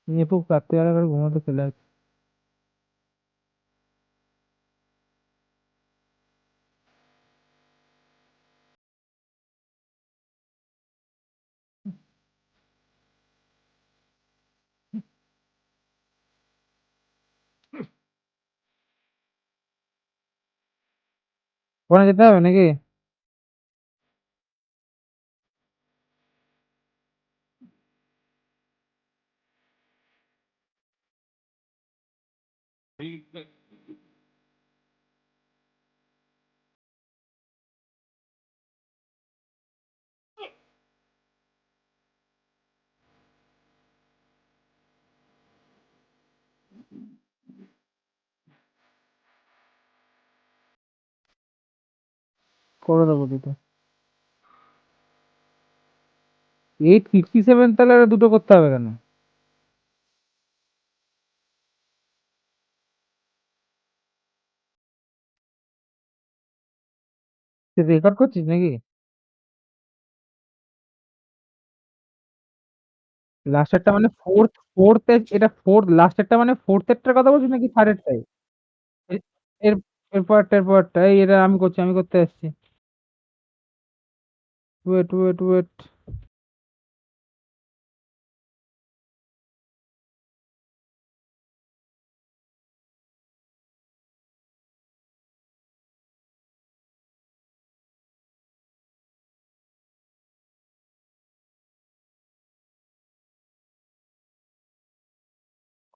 নিয়ে খুব রাত্রিবেলা করে ঘুমাতে চলে আসে। ওখানে যেতে হবে নাকি? করে দেবো দুটো। 857, তাহলে আর দুটো করতে হবে কেন? তুই রেকর্ড করছিস নাকি? লাস্টেরটা মানে ফোর্থ, এটা ফোর্থ লাস্টেরটা মানে ফোর্থ এরটার কথা বলছিস নাকি থার্ড এরটাই? এর এর এরপরটা এই এটা আমি করছি, আমি করতে আসছি। Wait wait wait.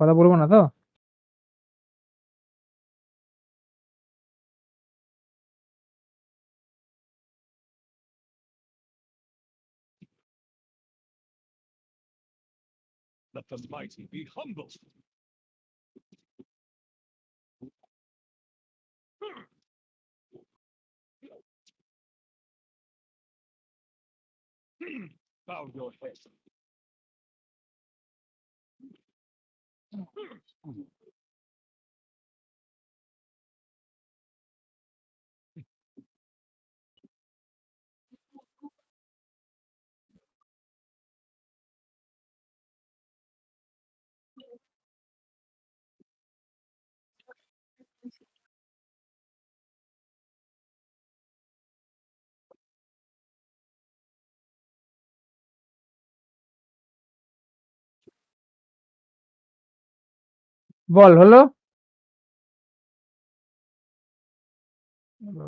কথা বলবো না তো? Let the mighty be humble. Bow your head. বল হলো?